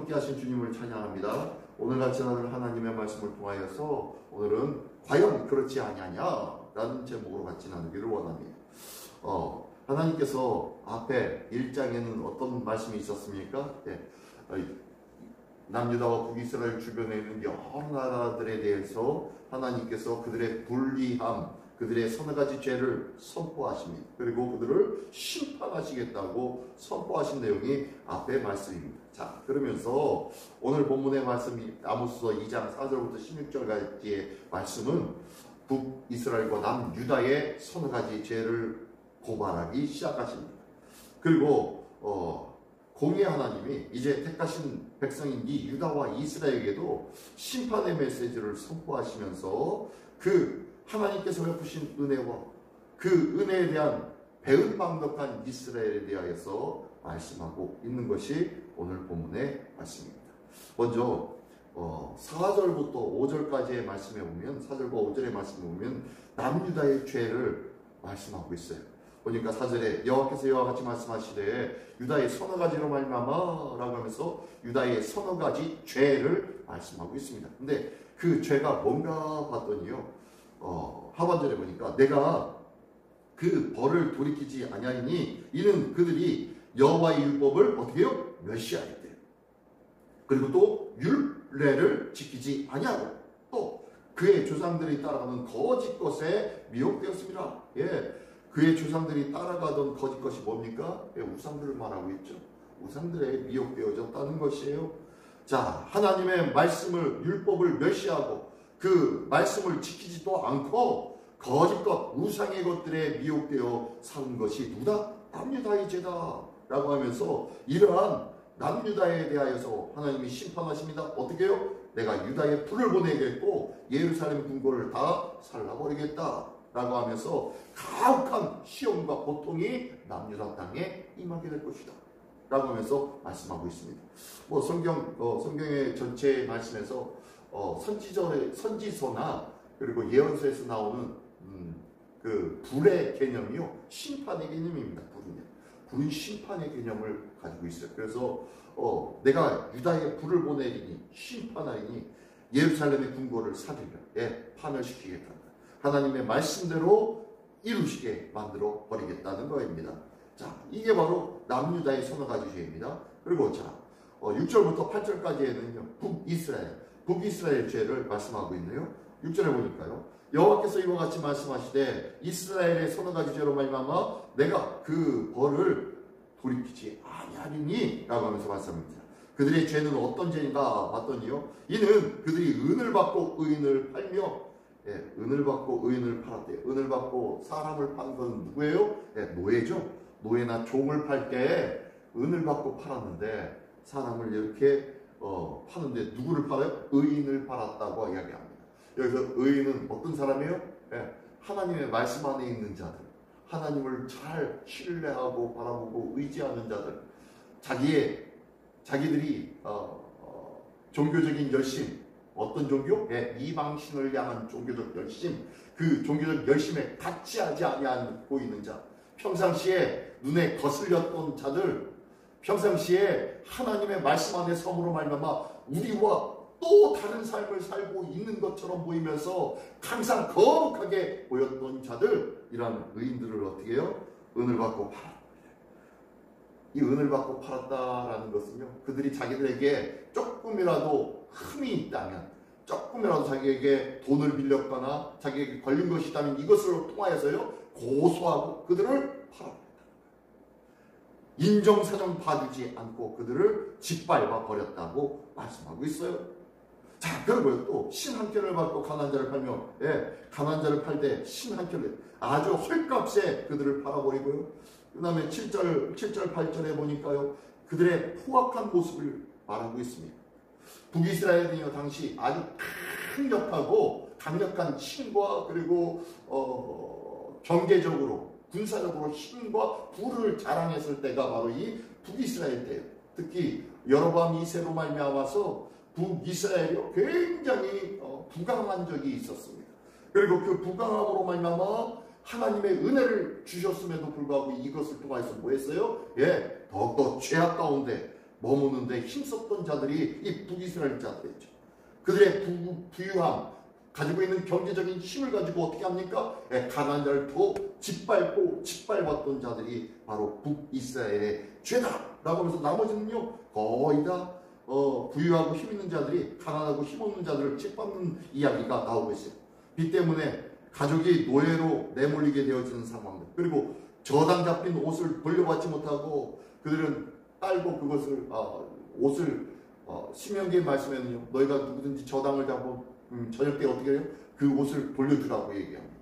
함께 하신 주님을 찬양합니다. 오늘같이 나눌 하나님의 말씀을 통하여서 오늘은 과연 그렇지 아니하냐 라는 제목으로 같이 나누기를 원합니다. 하나님께서 앞에 1장에는 어떤 말씀이 있었습니까? 남유다와 북이스라엘 주변에 있는 여러 나라들에 대해서 하나님께서 그들의 불리함, 그들의 서너 가지 죄를 선포하십니다. 그리고 그들을 심판하시겠다고 선포하신 내용이 앞의 말씀입니다. 자, 그러면서 오늘 본문의 말씀이 아모스서 2장 4절부터 16절까지의 말씀은 북이스라엘과 남유다의 서너 가지 죄를 고발하기 시작하십니다. 그리고 공의 하나님이 이제 택하신 백성인 이 유다와 이스라엘에게도 심판의 메시지를 선포하시면서 그 하나님께서 베푸신 은혜와 그 은혜에 대한 배은망덕한 이스라엘에 대하여서 말씀하고 있는 것이 오늘 본문의 말씀입니다. 먼저 4절부터 5절까지의 말씀에 보면 4절과 5절의 말씀에 보면 남유다의 죄를 말씀하고 있어요. 보니까 4절에 여호와께서 이와 같이 말씀하시되 유다의 서너 가지로 말미암아 라고 하면서 유다의 서너 가지 죄를 말씀하고 있습니다. 근데 그 죄가 뭔가 봤더니요, 하반절에 보니까 내가 그 벌을 돌이키지 아니하니 이는 그들이 여호와의 율법을 어떻게 해요? 멸시하였대요. 그리고 또 율례를 지키지 아니하고 또 그의 조상들이 따라가는 거짓 것에 미혹되었습니다. 그의 조상들이 따라가던 거짓 것이 뭡니까? 우상들을 말하고 있죠. 우상들에 미혹되어졌다는 것이에요. 자, 하나님의 말씀을, 율법을 멸시하고 그 말씀을 지키지도 않고 거짓것, 우상의 것들에 미혹되어 사는 것이 누구다? 남유다의 죄다 라고 하면서 이러한 남유다에 대하여서 하나님이 심판하십니다. 어떻게 해요? 내가 유다에 불을 보내겠고 예루살렘 궁궐을 다 살라버리겠다 라고 하면서 가혹한 시험과 고통이 남유다 땅에 임하게 될 것이다 라고 하면서 말씀하고 있습니다. 성경의 전체 말씀에서 선지서나 그리고 예언서에서 나오는 그 불의 개념이요, 심판의 개념입니다. 불은 심판의 개념을 가지고 있어요. 그래서 내가 유다에 불을 보내리니 심판하리니 예루살렘의 궁궐을 살리려 파멸시키겠다. 하나님의 말씀대로 이루시게 만들어 버리겠다는 거입니다. 자, 이게 바로 남유다의 서너 가지 죄입니다. 그리고 자, 6절부터 8절까지에는요, 북이스라엘 죄를 말씀하고 있네요. 6절에 보니까요, 여호와께서 이와 같이 말씀하시되 이스라엘의 서너 가지 죄로 말미암아 내가 그 벌을 돌이키지 아니하리니 라고 하면서 말씀합니다. 그들의 죄는 어떤 죄인가 봤더니요, 이는 그들이 은을 받고 의인을 팔며 은을 받고 의인을 팔았대요. 은을 받고 사람을 파는 건 누구예요? 노예죠. 노예나 종을 팔 때 은을 받고 팔았는데 사람을 이렇게 파는데 누구를 팔아요? 의인을 팔았다고 이야기합니다. 여기서 의인은 어떤 사람이에요? 하나님의 말씀 안에 있는 자들, 하나님을 잘 신뢰하고 바라보고 의지하는 자들, 자기들이 종교적인 열심, 어떤 종교? 이방신을 향한 종교적 열심, 그 종교적 열심에 같이하지 아니하고 있는 자, 평상시에 눈에 거슬렸던 자들, 평상시에 하나님의 말씀 안에 섬으로 말미암아 우리와 또 다른 삶을 살고 있는 것처럼 보이면서 항상 거룩하게 보였던 자들, 이런 의인들을 어떻게 해요? 은을 받고 팔았다. 이 은을 받고 팔았다라는 것은요, 그들이 자기들에게 조금이라도 흠이 있다면, 조금이라도 자기에게 돈을 빌렸거나 자기에게 걸린 것이 있다면 이것을 통하여서요, 고소하고 그들을 팔아버렸다. 인정사정 봐주지 않고 그들을 짓밟아 버렸다고 말씀하고 있어요. 자, 그리고요, 또 신 한 켤을 받고 가난한 자를 팔며, 가난한 자를 팔 때 신 한 켤을 아주 헐값에 그들을 팔아버리고요. 그 다음에 7절 8절에 보니까요, 그들의 포악한 모습을 말하고 있습니다. 북이스라엘은요, 당시 아주 강력한 힘과 그리고 경제적으로 군사적으로 힘과 부를 자랑했을 때가 바로 이 북이스라엘 때예요. 특히 여로보암 2세로 말미암아서 북이스라엘이 굉장히 부강한 적이 있었습니다. 그리고 그 부강함으로 말미암아 하나님의 은혜를 주셨음에도 불구하고 이것을 통해서 뭐 했어요? 더욱더 죄악 가운데 머무는데 힘썼던 자들이 이 북이스라엘 자들이죠. 그들의 부유함, 가지고 있는 경제적인 힘을 가지고 어떻게 합니까? 가나안 자를 더 짓밟았던 자들이 바로 북이스라엘의 죄다라고 하면서 나머지는요 거의 다 부유하고 힘 있는 자들이 가난하고 힘 없는 자들을 짓밟는 이야기가 나오고 있어요. 이 때문에 가족이 노예로 내몰리게 되어지는 상황들, 그리고 저당 잡힌 옷을 돌려받지 못하고 그들은 빨고 그것을 옷을 신명기의 말씀에는요 너희가 누구든지 저당을 잡고 저녁 때 어떻게 해요? 그 옷을 돌려주라고 얘기합니다.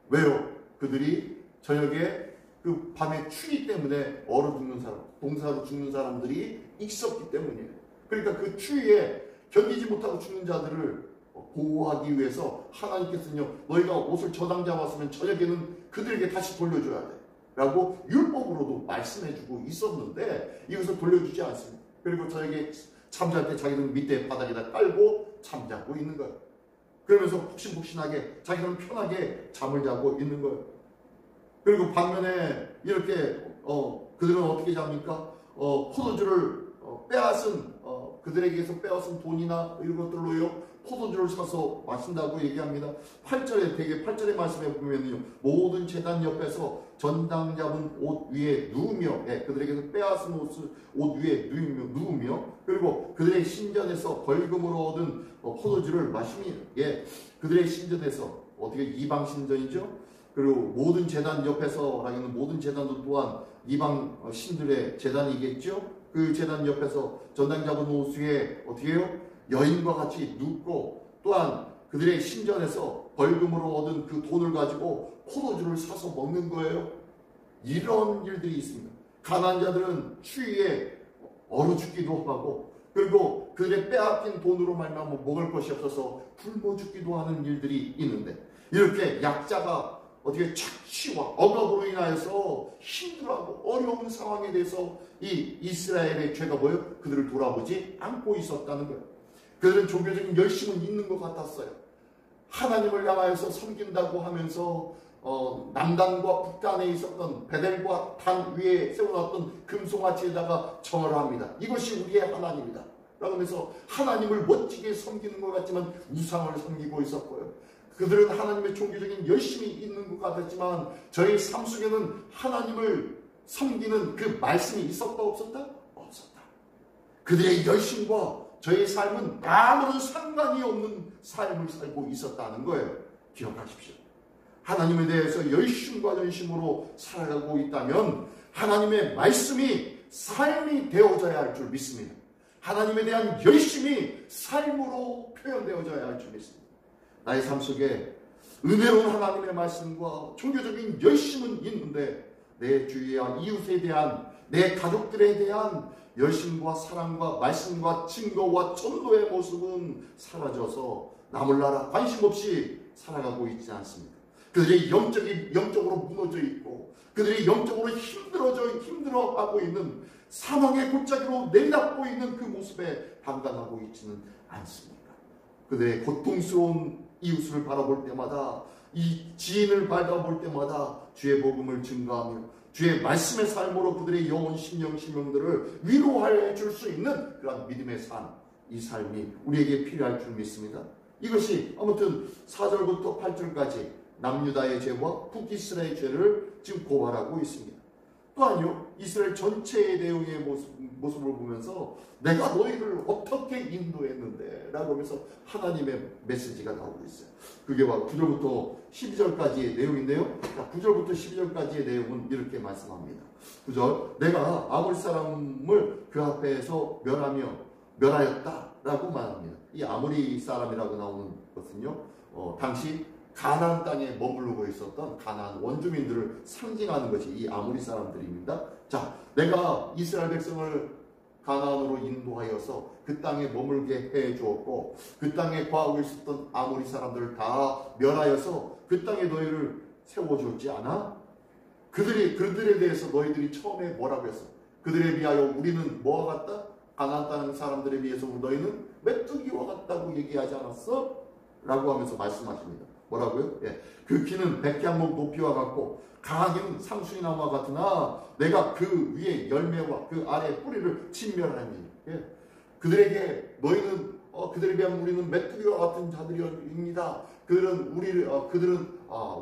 왜요? 그들이 저녁에 그 밤에 추위 때문에 얼어 죽는 사람, 동사로 죽는 사람들이 있었기 때문이에요. 그러니까 그 추위에 견디지 못하고 죽는 자들을 보호하기 위해서 하나님께서는요 너희가 옷을 저당 잡았으면 저녁에는 그들에게 다시 돌려줘야 돼 라고 율법으로도 말씀해주고 있었는데 이것을 돌려주지 않습니다. 그리고 저녁에 잠잘 때 자기들은 밑에 바닥에다 깔고 잠자고 있는 거예요. 그러면서 푹신푹신하게 자기들은 편하게 잠을 자고 있는 거예요. 그리고 반면에 이렇게 그들은 어떻게 잡니까? 포도주를 빼앗은 그들에게서 빼앗은 돈이나 이런 것들로요 포도주를 사서 마신다고 얘기합니다. 8절의 말씀에 보면요 모든 제단 옆에서 전당 잡은 옷 위에 누우며 그들에게서 빼앗은 옷 위에 누우며 그리고 그들의 신전에서 벌금으로 얻은 포도주를 마시며 그들의 신전에서 어떻게 이방 신전이죠? 그리고 모든 제단 옆에서라기는 모든 제단도 또한 이방 신들의 제단이겠죠? 그 제단 옆에서 전당 잡은 옷 위에 어떻게 해요? 여인과 같이 눕고 또한 그들의 신전에서 벌금으로 얻은 그 돈을 가지고 포도주를 사서 먹는 거예요. 이런 일들이 있습니다. 가난한 자들은 추위에 얼어 죽기도 하고 그리고 그들의 빼앗긴 돈으로 말미암아 먹을 것이 없어서 굶어 죽기도 하는 일들이 있는데 이렇게 약자가 어떻게 착취와 억압으로 인하여서 힘들어하고 어려운 상황에 대해서 이 이스라엘의 죄가 뭐예요? 그들을 돌아보지 않고 있었다는 거예요. 그들은 종교적인 열심은 있는 것 같았어요. 하나님을 향하여서 섬긴다고 하면서 남단과 북단에 있었던 베델과 단 위에 세워놨던 금송아지에다가 정을 합니다. 이것이 우리의 하나님이다. 그러면서 하나님을 멋지게 섬기는 것 같지만 우상을 섬기고 있었고요. 그들은 하나님의 종교적인 열심이 있는 것 같았지만 저희 삶 속에는 하나님을 섬기는 그 말씀이 있었다 없었다? 없었다. 그들의 열심과 저희 삶은 아무런 상관이 없는 삶을 살고 있었다는 거예요. 기억하십시오. 하나님에 대해서 열심과 전심으로 살아가고 있다면 하나님의 말씀이 삶이 되어져야 할 줄 믿습니다. 하나님에 대한 열심이 삶으로 표현되어져야 할 줄 믿습니다. 나의 삶 속에 은혜로운 하나님의 말씀과 종교적인 열심은 있는데 내 주위와 이웃에 대한 내 가족들에 대한 열심과 사랑과 말씀과 증거와 전도의 모습은 사라져서 나 몰라라 관심 없이 살아가고 있지 않습니다. 그들이 영적으로 무너져 있고 그들이 영적으로 힘들어하고 있는 사망의 골짜기로 내리닫고 있는 그 모습에 방관하고 있지는 않습니다. 그들의 고통스러운 이웃을 바라볼 때마다 이 지인을 바라볼 때마다 주의 복음을 증거하며 주의 말씀의 삶으로 그들의 영혼 심령들을 위로해 줄 수 있는 그런 믿음의 삶, 이 삶이 우리에게 필요할 줄 믿습니다. 이것이 아무튼 4절부터 8절까지 남유다의 죄와 북이스라엘의 죄를 지금 고발하고 있습니다. 또한요 이스라엘 전체의 내용의 모습을 보면서 내가 너희를 어떻게 인도했는데 라고 하면서 하나님의 메시지가 나오고 있어요. 그게 바로 9절부터 12절까지의 내용인데요. 9절부터 12절까지의 내용은 이렇게 말씀합니다. 9절 내가 아모리 사람을 그 앞에서 멸하였다 라고 말합니다. 이 아모리 사람이라고 나오는 것은요 당시 가나안 땅에 머무르고 있었던 가나안 원주민들을 상징하는 것이 이 아모리 사람들입니다. 자, 내가 이스라엘 백성을 가나안으로 인도하여서 그 땅에 머물게 해 주었고 그 땅에 거하고 있었던 아모리 사람들을 다 멸하여서 그 땅에 너희를 세워줬지 않아? 그들에 대해서 너희들이 처음에 뭐라고 했어? 그들에 비하여 우리는 뭐와 같다? 가나안 땅 사람들에 비해서 너희는 메뚜기와 같다고 얘기하지 않았어? 라고 하면서 말씀하십니다. 뭐라고요? 예. 그 키는 백향목 높이와 같고 강하기는 상수리 나무와 같으나 내가 그 위에 열매와 그 아래 뿌리를 진멸하니. 예. 그들에게 너희는 그들에 비하면 우리는 메뚜기와 같은 자들입니다.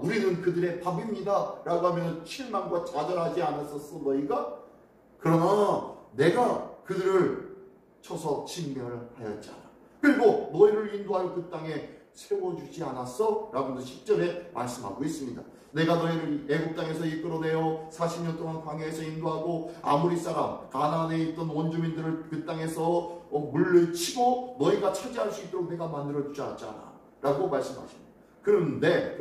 우리는 그들의 밥입니다. 라고 하면 실망과 좌절하지 않았었어 너희가? 그러나 내가 그들을 쳐서 진멸하였잖아. 그리고 너희를 인도하여 그 땅에 세워주지 않았어? 라고 10절에 말씀하고 있습니다. 내가 너희를 애굽 땅에서 이끌어내어 40년 동안 광야에서 인도하고 아모리 사람 가나안에 있던 원주민들을 그 땅에서 물리치고 너희가 차지할 수 있도록 내가 만들어주지 않았잖아 라고 말씀하십니다. 그런데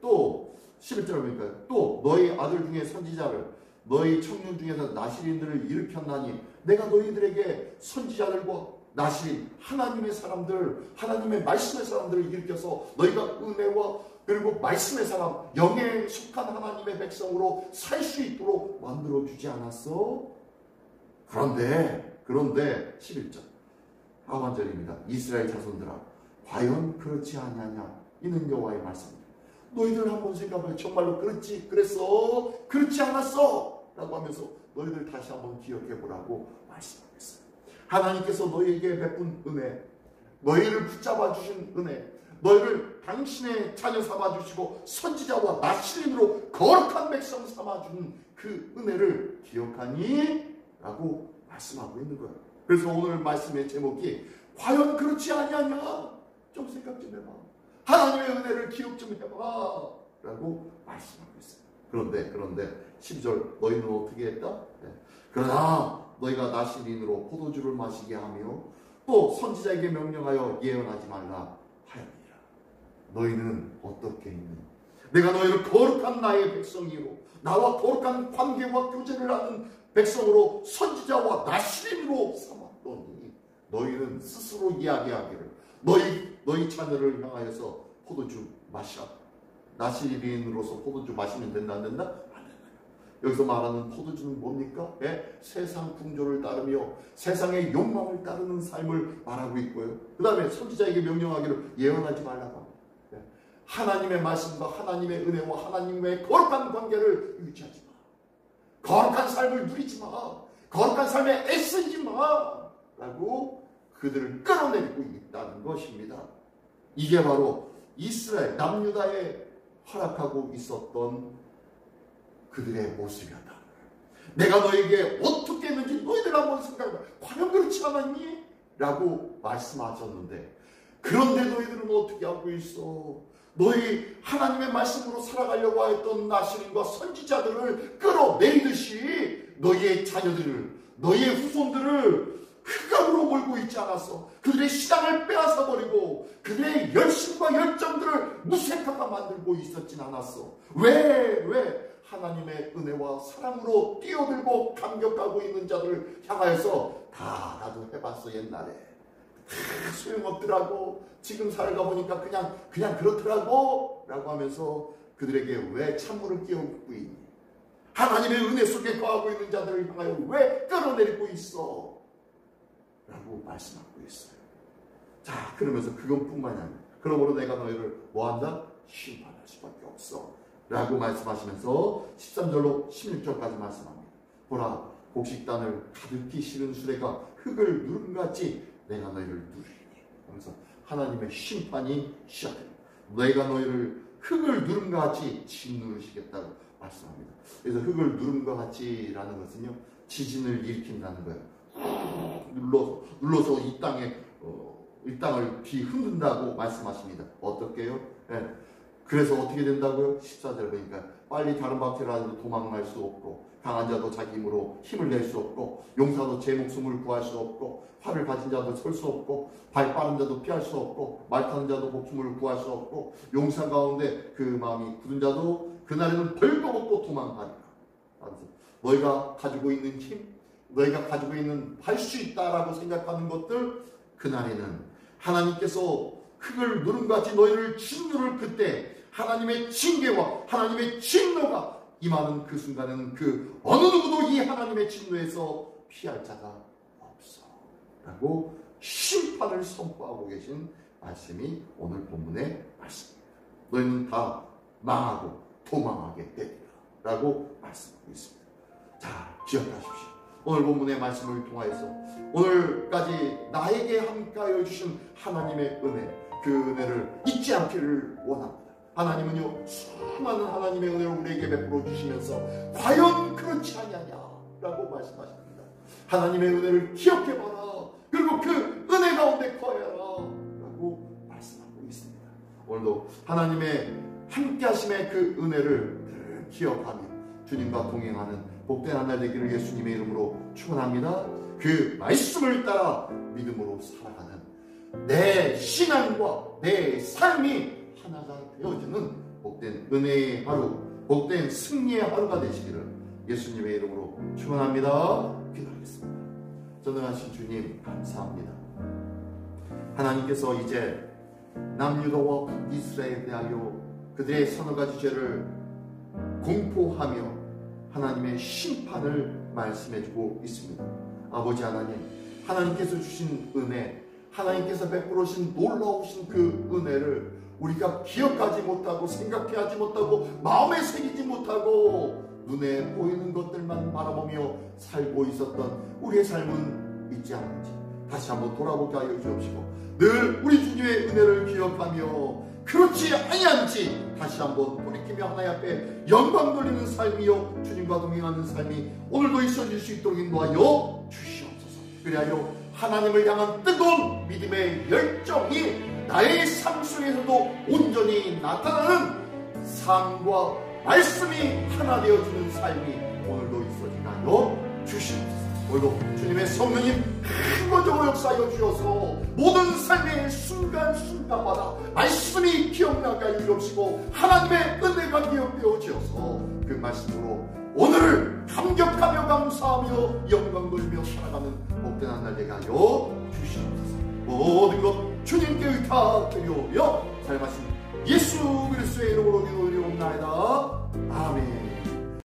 또 11절에 보니까 또 너희 아들 중에 선지자를 너희 청년 중에서 나실인들을 일으켰나니 내가 너희들에게 선지자들과 나실인 하나님의 사람들, 하나님의 말씀의 사람들을 일으켜서 너희가 은혜와 그리고 말씀의 사람, 영에 속한 하나님의 백성으로 살 수 있도록 만들어주지 않았어? 그런데 11절 하반절입니다. 이스라엘 자손들아 과연 그렇지 아니하냐? 이는 여호와의 말씀입니다. 너희들 한번 생각해. 정말로 그랬어? 그렇지 않았어? 라고 하면서 너희들 다시 한번 기억해 보라고 말씀하겠어요. 하나님께서 너희에게 베푼 은혜, 너희를 붙잡아 주신 은혜, 너희를 당신의 자녀 삼아주시고 선지자와 나실인으로 거룩한 백성 삼아준 그 은혜를 기억하니? 라고 말씀하고 있는 거예요. 그래서 오늘 말씀의 제목이 과연 그렇지 아니하냐? 좀 생각 좀 해봐. 하나님의 은혜를 기억 좀 해봐 라고 말씀하고 있어요. 그런데 12절 너희는 어떻게 했다? 네. 그러나 너희가 나실인으로 포도주를 마시게 하며 또 선지자에게 명령하여 예언하지 말라 하였느니라. 너희는 어떻게 했니? 내가 너희를 거룩한 나의 백성이요 나와 거룩한 관계와 교제를 하는 백성으로 선지자와 나실인으로 삼았더니 너희는 스스로 이야기하기를 너희 자녀를 향하여서 포도주 마시라. 나실인으로서 포도주 마시면 된다 안 된다? 안 된다. 여기서 말하는 포도주는 뭡니까? 세상 풍조를 따르며 세상의 욕망을 따르는 삶을 말하고 있고요. 그 다음에 선지자에게 명령하기를 예언하지 말라고 합니다. 하나님의 말씀과 하나님의 은혜와 하나님의 거룩한 관계를 유지하지 마. 거룩한 삶을 누리지 마. 거룩한 삶에 애쓰지 마. 라고 그들을 끌어내리고 있다는 것입니다. 이게 바로 이스라엘 남유다에 허락하고 있었던 그들의 모습이었다. 내가 너에게 어떻게 했는지 너희들 한번 생각해봐. 과연 그렇지 않았니? 라고 말씀하셨는데 그런데 너희들은 어떻게 하고 있어? 너희 하나님의 말씀으로 살아가려고 했던 나실인과 선지자들을 끌어내리듯이 너희의 자녀들을 너희의 후손들을 흑암으로 몰고 있지 않았어. 그들의 신앙을 빼앗아버리고 그들의 열심과 열정들을 무색하게 만들고 있었진 않았어. 왜 하나님의 은혜와 사랑으로 뛰어들고 감격하고 있는 자들을 향하여서 다 나도 해봤어 옛날에. 소용없더라고. 지금 살아가 보니까 그냥 그렇더라고 라고 하면서 그들에게 왜 찬물을 끼얹고 있니? 하나님의 은혜 속에 거하고 있는 자들을 향하여 왜 끌어내리고 있어? 라고 말씀하고 있어요. 자, 그러면서 그것뿐만이 아니라 그러므로 내가 너희를 뭐한다? 심판할 수밖에 없어 라고 말씀하시면서 13절로 16절까지 말씀합니다. 보라, 곡식단을 가득히 실은 수레가 흙을 누름같이 내가 너희를 누리니 하면서 하나님의 심판이 시작됩니다. 내가 너희를 흙을 누름같이 짓누르시겠다고 말씀합니다. 그래서 흙을 누름과 같이라는 것은요, 지진을 일으킨다는 거예요. 눌러서 이 땅을 뒤흔든다고 말씀하십니다. 어떻게요? 그래서 어떻게 된다고요? 14절 보니까 빨리 다른 박해라도 도망갈 수 없고 강한 자도 자기 힘으로 힘을 낼 수 없고 용사도 제 목숨을 구할 수 없고 활을 가진 자도 설 수 없고 발 빠른 자도 피할 수 없고 말 타는 자도 목숨을 구할 수 없고 용사 가운데 그 마음이 굳은 자도 그날에는 벌거벗고 도망가리라. 너희가 가지고 있는 힘, 너희가 가지고 있는 할 수 있다라고 생각하는 것들, 그날에는 하나님께서 흙을 누름같이 너희를 짓누를 그때 하나님의 징계와 하나님의 진노가 임하는 그 순간에는 그 어느 누구도 이 하나님의 진노에서 피할 자가 없어 라고 심판을 선포하고 계신 말씀이 오늘 본문의 말씀입니다. 너희는 다 망하고 도망하게 되리라 라고 말씀하고 있습니다. 자, 기억하십시오. 오늘 본문의 말씀을 통하여서 오늘까지 나에게 함께하여 주신 하나님의 은혜, 그 은혜를 잊지 않기를 원합니다. 하나님은요, 수많은 하나님의 은혜를 우리에게 베풀어 주시면서 과연 그렇지 않냐냐 라고 말씀하십니다. 하나님의 은혜를 기억해봐라. 그리고 그 은혜 가운데 거해라 라고 말씀하고 있습니다. 오늘도 하나님의 함께하심의 그 은혜를 늘 기억하며 주님과 동행하는 복된 한 날 되기를 예수님의 이름으로 축원합니다. 그 말씀을 따라 믿음으로 살아가는 내 신앙과 내 삶이 하나가 되어지는 복된 은혜의 하루, 복된 승리의 하루가 되시기를 예수님의 이름으로 축원합니다. 기도하겠습니다. 전능하신 주님 감사합니다. 하나님께서 이제 남유다와 북이스라엘에 대하여 그들의 서너 가지 죄를 공포하며 하나님의 심판을 말씀해주고 있습니다. 아버지 하나님, 하나님께서 주신 은혜, 하나님께서 베풀어 주신 놀라우신 그 은혜를 우리가 기억하지 못하고 생각하지 못하고 마음에 새기지 못하고 눈에 보이는 것들만 바라보며 살고 있었던 우리의 삶은 있지 않은지 다시 한번 돌아보게 하여 주옵시고 늘 우리 주님의 은혜를 기억하며 그렇지 아니한지 다시 한번 돌이키며 하나님 앞에 영광 돌리는 삶이요 주님과 동행하는 삶이 오늘도 있어질 수 있도록 인도하여 주시옵소서. 그리하여 하나님을 향한 뜨거운 믿음의 열정이 나의 삶 속에서도 온전히 나타나는 삶과 말씀이 하나 되어지는 삶이 오늘도 있어지게 하여 주시옵소서. 오늘도 주님의 성령님 큰거적으로 역사하여 주셔서 모든 삶의 순간순간마다 말씀이 기억나게 하여 주옵시고 하나님의 은혜가 기억되어 주셔서 그 말씀으로 오늘을 감격하며 감사하며 영광 돌리며 살아가는 복된 한 날 되게 하여 주시옵소서. 모든 것 주님께 의탁드리오며 잘 말씀